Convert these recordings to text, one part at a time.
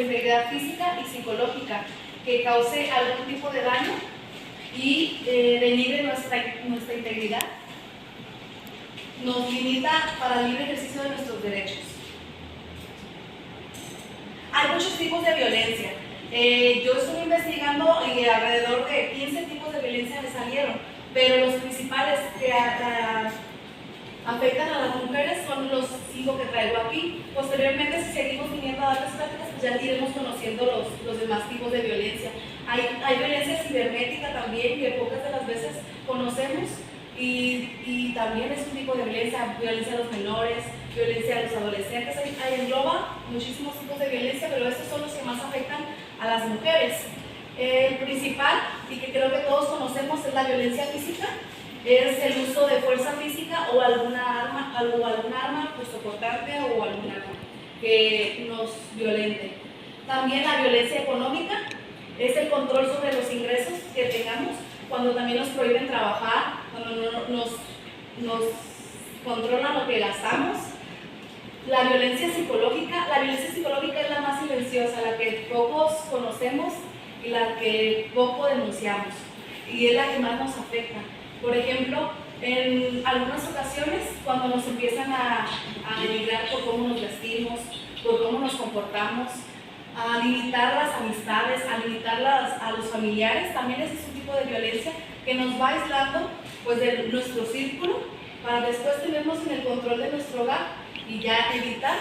integridad física y psicológica, que cause algún tipo de daño y denigre nuestra integridad, nos limita para el libre ejercicio de nuestros derechos. Hay muchos tipos de violencia. Yo estuve investigando y alrededor de 15 tipos de violencia me salieron, pero los principales que afectan a las mujeres son los 5 que traigo aquí. Posteriormente, si seguimos viniendo a dar las pláticas, pues ya iremos conociendo los demás tipos de violencia. Hay violencia cibernética también, que pocas de las veces conocemos, y también es un tipo de violencia a los menores, violencia a los adolescentes. Engloba muchísimos tipos de violencia, pero estos son los que más afectan a las mujeres. El principal, y que creo que todos conocemos, es la violencia física. Es el uso de fuerza física o alguna arma punzocortante o algún arma que nos violente. También la violencia económica es el control sobre los ingresos que tengamos, cuando también nos prohíben trabajar, cuando nos controlan lo que gastamos. La violencia psicológica es la más silenciosa, la que pocos conocemos y la que poco denunciamos, y es la que más nos afecta. Por ejemplo, en algunas ocasiones, cuando nos empiezan a denigrar por cómo nos vestimos, por cómo nos comportamos, a limitar las amistades, a limitar a los familiares, también ese es un tipo de violencia que nos va aislando pues, de nuestro círculo, para después tenernos en el control de nuestro hogar y ya evitar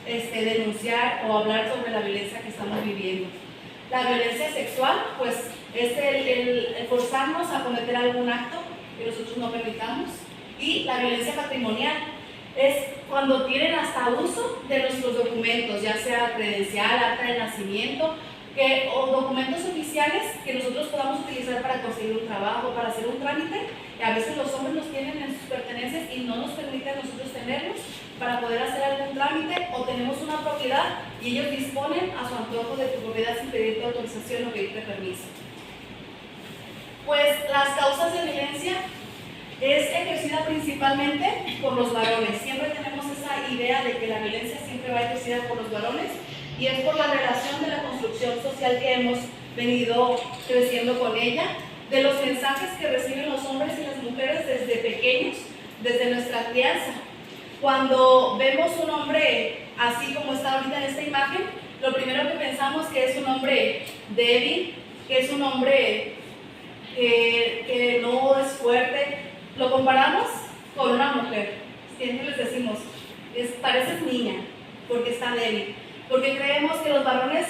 denunciar o hablar sobre la violencia que estamos viviendo. La violencia sexual, pues, es el forzarnos a cometer algún acto que nosotros no permitamos. Y la violencia patrimonial es cuando tienen hasta uso de nuestros documentos, ya sea credencial, acta de nacimiento, o documentos oficiales que nosotros podamos utilizar para conseguir un trabajo, para hacer un trámite, que a veces los hombres los tienen en sus pertenencias y no nos permiten a nosotros tenerlos para poder hacer algún trámite, o tenemos una propiedad y ellos disponen a su antojo de tu propiedad sin pedirte autorización o pedirte permiso. Pues las causas de violencia es ejercida principalmente por los varones. Siempre tenemos esa idea de que la violencia siempre va ejercida por los varones, y es por la relación de la construcción social que hemos venido creciendo con ella, de los mensajes que reciben los hombres y las mujeres desde pequeños, desde nuestra crianza. Cuando vemos un hombre así como está ahorita en esta imagen, lo primero que pensamos que es un hombre débil, que es un hombre que no es fuerte. Lo comparamos con una mujer. Siempre les decimos, pareces niña porque está débil, porque creemos que los varones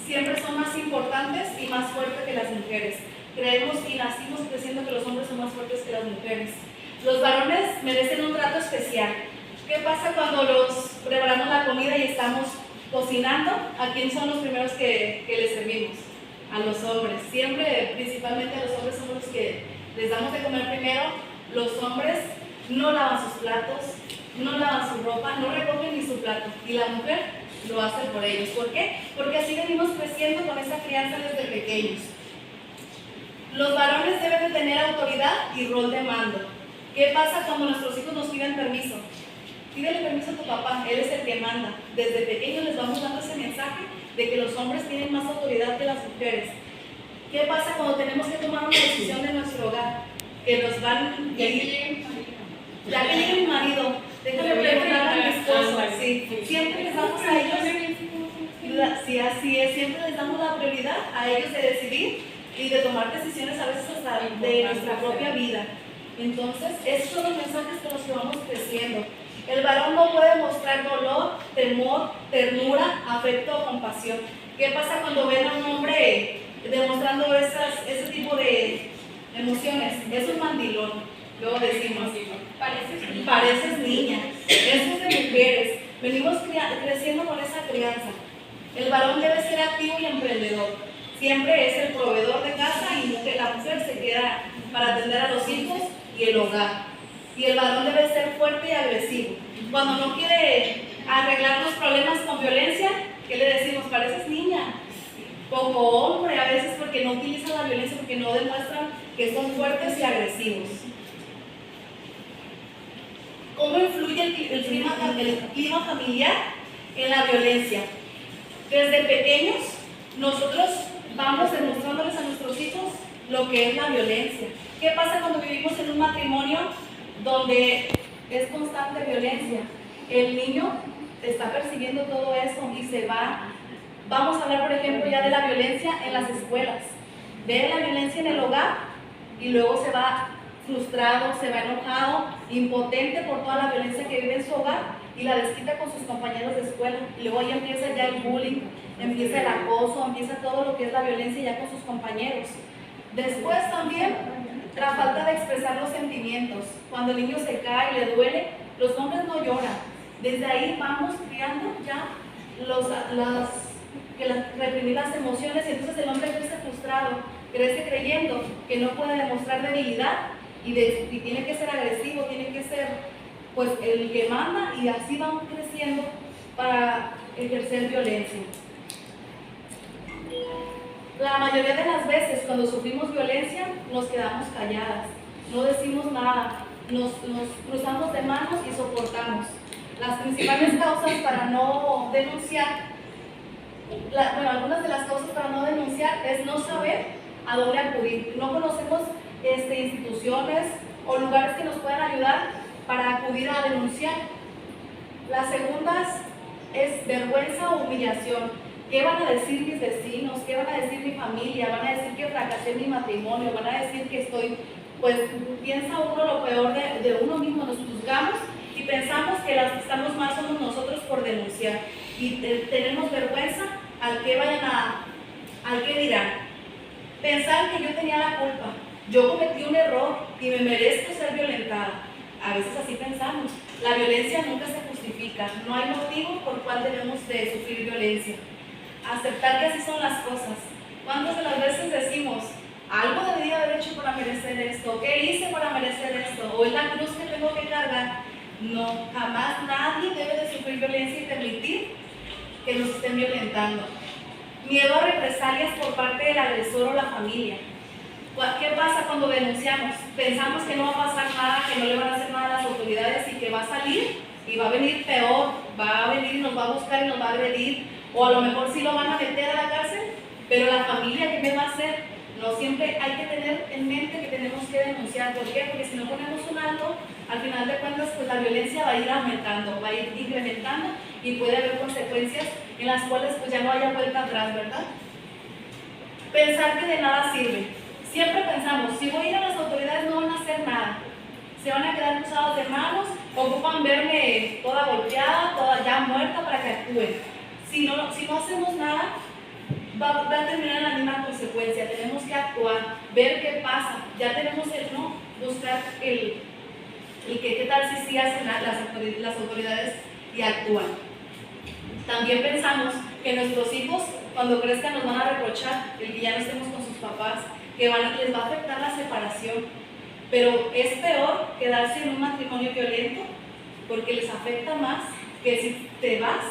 siempre son más importantes y más fuertes que las mujeres. Creemos y nacimos creciendo que los hombres son más fuertes que las mujeres. Los varones merecen un trato especial. ¿Qué pasa cuando los preparamos la comida y estamos cocinando? ¿A quién son los primeros que les servimos? A los hombres. Siempre, principalmente a los hombres, somos los que les damos de comer primero. Los hombres no lavan sus platos, no lavan su ropa, no recogen ni su plato. Y la mujer lo hace por ellos. ¿Por qué? Porque así venimos creciendo con esa crianza desde pequeños. Los varones deben de tener autoridad y rol de mando. ¿Qué pasa cuando nuestros hijos nos piden permiso? Pídele permiso a tu papá, él es el que manda. Desde pequeños les vamos dando ese mensaje de que los hombres tienen más autoridad que las mujeres. ¿Qué pasa cuando tenemos que tomar una decisión de nuestro hogar? Que nos van... Ya que llegue mi marido, déjame preguntar a mi esposo. Sí, siempre les damos a ellos... Sí, así es, siempre les damos la prioridad a ellos de decidir y de tomar decisiones a veces hasta de nuestra propia vida. Entonces, esos son los mensajes con los que vamos creciendo. El varón no puede mostrar dolor, temor, ternura, afecto o compasión. ¿Qué pasa cuando ven a un hombre demostrando ese tipo de emociones? Es un mandilón, luego decimos, pareces niña. Eso es de mujeres. Venimos creciendo con esa crianza. El varón debe ser activo y emprendedor. Siempre es el proveedor de casa y la mujer se queda para atender a los hijos y el hogar. Y el varón debe ser fuerte y agresivo. Cuando no quiere arreglar los problemas con violencia, ¿qué le decimos? Pareces niña. Como hombre a veces, porque no utilizan la violencia, porque no demuestran que son fuertes y agresivos. ¿Cómo influye el clima familiar en la violencia? Desde pequeños, nosotros vamos demostrándoles a nuestros hijos lo que es la violencia. ¿Qué pasa cuando vivimos en un matrimonio donde es constante violencia? El niño está percibiendo todo eso y se va. Vamos a hablar, por ejemplo, ya de la violencia en las escuelas. Ve la violencia en el hogar y luego se va frustrado, se va enojado, impotente por toda la violencia que vive en su hogar y la desquita con sus compañeros de escuela. Y luego ahí empieza ya el bullying, empieza el acoso, empieza todo lo que es la violencia ya con sus compañeros. Después también la falta de expresar los sentimientos. Cuando el niño se cae, le duele, los hombres no lloran. Desde ahí vamos criando ya reprimir las emociones y entonces el hombre crece frustrado, crece creyendo que no puede demostrar debilidad y tiene que ser agresivo, tiene que ser pues el que manda y así vamos creciendo para ejercer violencia. La mayoría de las veces cuando sufrimos violencia nos quedamos calladas, no decimos nada, nos cruzamos de manos y soportamos. Las principales causas para no denunciar, algunas de las causas para no denunciar es no saber a dónde acudir. No conocemos instituciones o lugares que nos puedan ayudar para acudir a denunciar. Las segundas es vergüenza o humillación. ¿Qué van a decir mis vecinos? ¿Qué van a decir mi familia? ¿Van a decir que fracasé en mi matrimonio? ¿Van a decir que estoy, pues piensa uno lo peor de uno mismo? Nos juzgamos y pensamos que las que estamos mal somos nosotros por denunciar. Y tenemos vergüenza al que dirán. Pensar que yo tenía la culpa, yo cometí un error y me merezco ser violentada. A veces así pensamos. La violencia nunca se justifica, no hay motivo por cual debemos de sufrir violencia. Aceptar que así son las cosas. ¿Cuántas de las veces decimos, algo debería haber hecho para merecer esto? ¿Qué hice para merecer esto? ¿O es la cruz que tengo que cargar? No, jamás nadie debe de sufrir violencia y permitir que nos estén violentando. Miedo a represalias por parte del agresor o la familia. ¿Qué pasa cuando denunciamos? Pensamos que no va a pasar nada, que no le van a hacer nada a las autoridades y que va a salir y va a venir peor, va a venir, nos va a buscar y nos va a agredir, o a lo mejor sí lo van a meter a la cárcel, pero la familia, ¿qué me va a hacer? No siempre hay que tener en mente que tenemos que denunciar. ¿Por qué? Porque si no ponemos un alto, al final de cuentas, pues la violencia va a ir aumentando, va a ir incrementando y puede haber consecuencias en las cuales pues ya no haya vuelta atrás, ¿verdad? Pensar que de nada sirve. Siempre pensamos, si voy a ir a las autoridades no van a hacer nada. Se van a quedar cruzados de manos, ocupan verme toda golpeada, toda ya muerta para que actúen. Si no hacemos nada, va a terminar en la misma consecuencia. Tenemos que actuar, ver qué pasa. Ya tenemos el no, buscar el que qué tal si sí hacen las autoridades y actúan. También pensamos que nuestros hijos cuando crezcan nos van a reprochar el que ya no estemos con sus papás, que les va a afectar la separación. Pero es peor quedarse en un matrimonio violento porque les afecta más que si te vas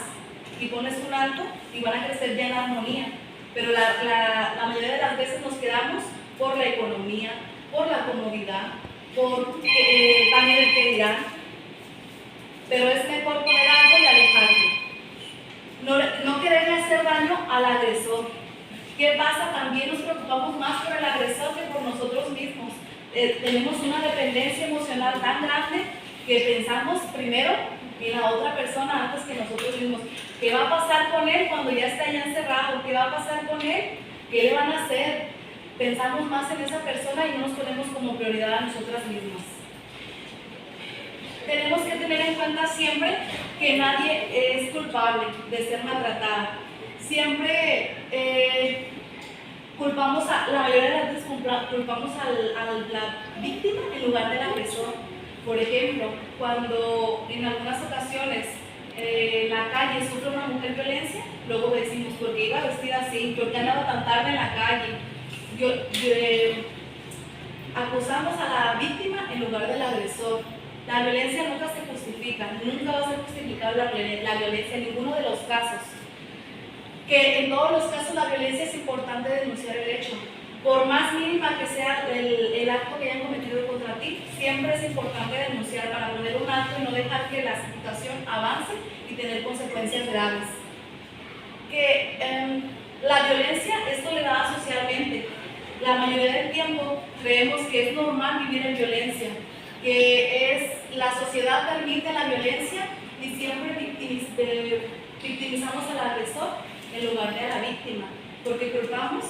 y pones un alto y van a crecer ya en armonía. Pero la mayoría de las veces nos quedamos por la economía, por la comodidad, por también el que dirán. Pero es mejor poner alto y alejarte. No quererle hacer daño al agresor. ¿Qué pasa? También nos preocupamos más por el agresor que por nosotros mismos. Tenemos una dependencia emocional tan grande que pensamos primero en la otra persona antes que nosotros mismos. ¿Qué va a pasar con él cuando ya está ya encerrado? ¿Qué va a pasar con él? ¿Qué le van a hacer? Pensamos más en esa persona y no nos ponemos como prioridad a nosotras mismas. Tenemos que tener en cuenta siempre que nadie es culpable de ser maltratada. Siempre la mayoría de las veces culpamos a la víctima en lugar del agresor. Por ejemplo, cuando en algunas ocasiones en la calle sufre una mujer violencia, luego decimos, ¿por qué iba vestida así? ¿Por qué andaba tan tarde en la calle? Acusamos a la víctima en lugar del agresor. La violencia nunca se justifica, nunca va a ser justificada la violencia en ninguno de los casos. Que en todos los casos la violencia es importante denunciar el hecho. Por más mínima que sea el acto que hayan cometido contra ti, siempre es importante denunciar para poner un alto y no dejar que la situación avance y tener consecuencias graves. que la violencia es tolerada socialmente. La mayoría del tiempo creemos que es normal vivir en violencia, que la sociedad permite la violencia y siempre victimizamos al agresor en lugar de a la víctima, porque culpamos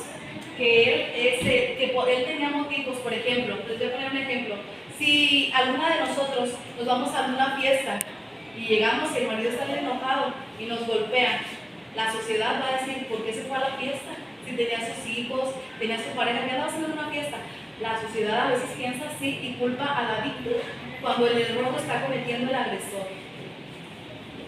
que él tenía motivos. Por ejemplo, les voy a poner un ejemplo. Si alguna de nosotros nos vamos a una fiesta y llegamos y el marido está bien enojado y nos golpea, la sociedad va a decir, ¿por qué se fue a la fiesta? Si tenía sus hijos, tenía su pareja, ¿qué andaba haciendo en una fiesta? La sociedad a veces piensa así y culpa a la víctima cuando el error lo está cometiendo el agresor.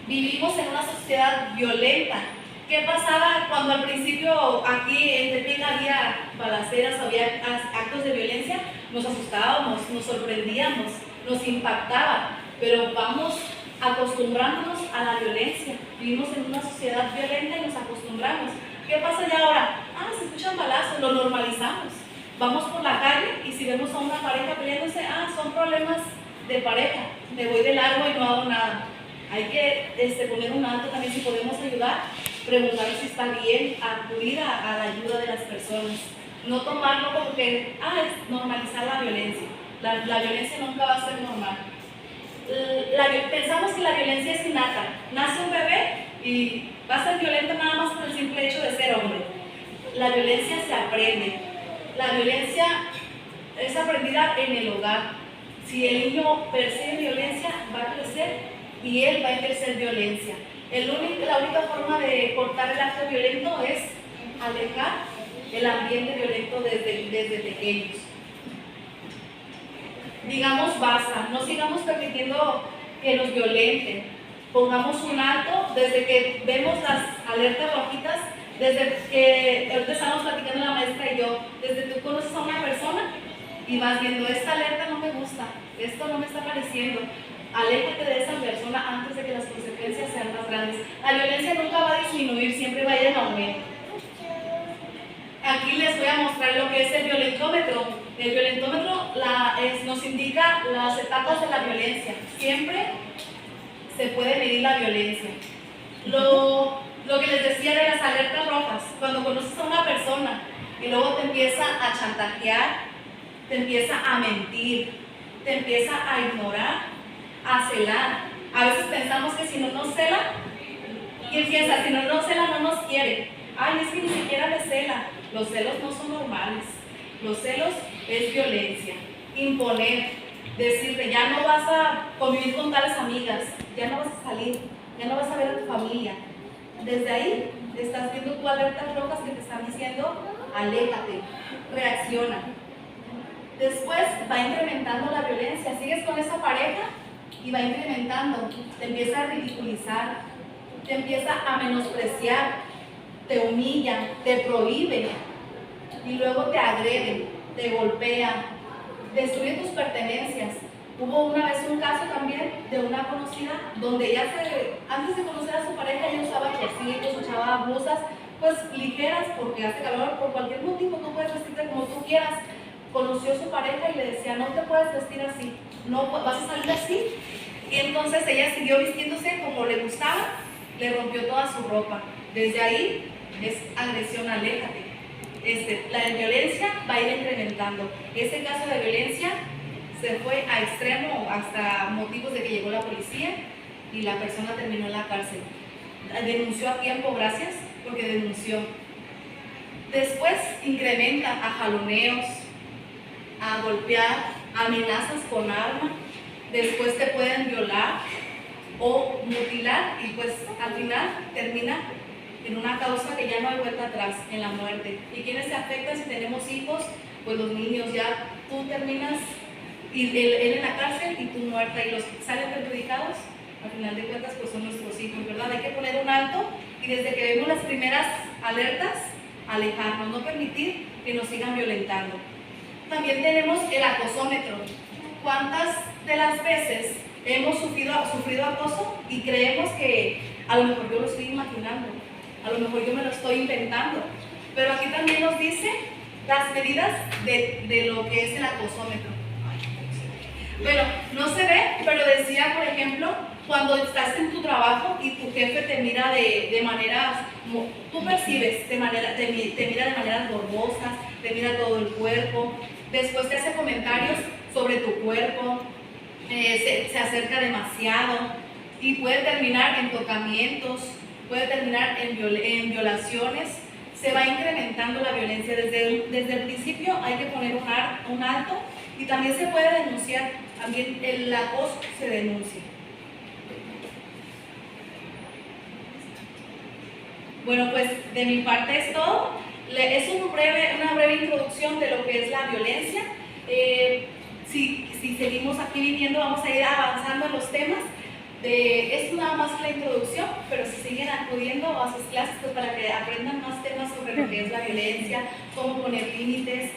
Vivimos en una sociedad violenta. ¿Qué pasaba cuando al principio aquí en Tepic había balaceras, había actos de violencia? Nos asustábamos, nos sorprendíamos, nos impactaba, pero vamos acostumbrándonos a la violencia. Vivimos en una sociedad violenta y nos acostumbramos. ¿Qué pasa ya ahora? Se escuchan balazos, lo normalizamos. Vamos por la calle y si vemos a una pareja peleándose, son problemas de pareja, me voy de largo y no hago nada. Hay que poner un alto también si podemos ayudar, preguntar si está bien, acudir a la ayuda de las personas. No tomarlo como que, es normalizar la violencia. La violencia nunca va a ser normal. Pensamos que la violencia es innata. Nace un bebé y va a ser violento nada más por el simple hecho de ser hombre. La violencia se aprende. La violencia es aprendida en el hogar. Si el niño percibe violencia, va a crecer y él va a ejercer violencia. La única forma de cortar el acto violento es alejar el ambiente violento desde pequeños. Digamos basta, no sigamos permitiendo que nos violenten. Pongamos un alto desde que vemos las alertas rojitas, desde que ahorita estamos platicando la maestra y yo, desde tú conoces a una persona y vas viendo, esta alerta no me gusta, esto no me está pareciendo. Aléjate de esa persona antes de que las consecuencias sean más grandes. La violencia nunca va a disminuir, siempre va a ir en aumento. Aquí les voy a mostrar lo que es el violentómetro. El violentómetro nos indica las etapas de la violencia. Siempre se puede medir la violencia. Lo que les decía de las alertas rojas, cuando conoces a una persona y luego te empieza a chantajear, te empieza a mentir, te empieza a ignorar, a celar. A veces pensamos que si no nos cela, ¿quién piensa? Si no nos cela, no nos quiere. Es que ni siquiera me cela. Los celos no son normales. Los celos es violencia. Imponer, decirte, ya no vas a convivir con tales amigas, ya no vas a salir, ya no vas a ver a tu familia. Desde ahí estás viendo tu alertas rojas que te están diciendo, aléjate, reacciona. Después va incrementando la violencia. Sigues con esa pareja y va incrementando. Te empieza a ridiculizar, te empieza a menospreciar, te humilla, te prohíbe y luego te agrede, te golpea, destruye tus pertenencias. Hubo una vez un caso también de una conocida donde ella antes de conocer a su pareja, ella usaba chorcitos, usaba blusas pues ligeras porque hace calor, por cualquier motivo tú puedes vestirte como tú quieras. Conoció a su pareja y le decía, no te puedes vestir así, no vas a salir así. Y entonces ella siguió vistiéndose como le gustaba, le rompió toda su ropa. Desde ahí es agresión, aléjate. La violencia va a ir incrementando. Ese caso de violencia se fue a extremo hasta motivos de que llegó la policía y la persona terminó en la cárcel. Denunció a tiempo, gracias, porque denunció. Después incrementa a jaloneos, a golpear, amenazas con arma. Después te pueden violar o mutilar y pues al final termina en una causa que ya no hay vuelta atrás, en la muerte. ¿Y quiénes se afectan si tenemos hijos? Pues los niños, ya tú terminas y él en la cárcel y tú muerta, y los que salen perjudicados al final de cuentas pues son nuestros hijos, ¿verdad? Hay que poner un alto y desde que vemos las primeras alertas, alejarnos, no permitir que nos sigan violentando. También tenemos el acosómetro. ¿Cuántas de las veces hemos sufrido acoso y creemos que a lo mejor yo lo estoy imaginando, a lo mejor yo me lo estoy inventando? Pero aquí también nos dice las medidas de lo que es el acosómetro. Bueno, no se ve, pero decía, por ejemplo, cuando estás en tu trabajo y tu jefe te mira de maneras, tú percibes, te mira de maneras morbosas, te mira todo el cuerpo, después te hace comentarios sobre tu cuerpo, se acerca demasiado y puede terminar en tocamientos, puede terminar en violaciones. Se va incrementando la violencia. Desde el principio hay que poner un alto, y también se puede denunciar, también el acoso se denuncia. Bueno, pues de mi parte es todo. Es una breve introducción de lo que es la violencia. Si seguimos aquí viniendo, vamos a ir avanzando en los temas. Es nada más que la introducción, pero si siguen acudiendo a sus clases, pues para que aprendan más temas sobre lo que es la violencia, cómo poner límites,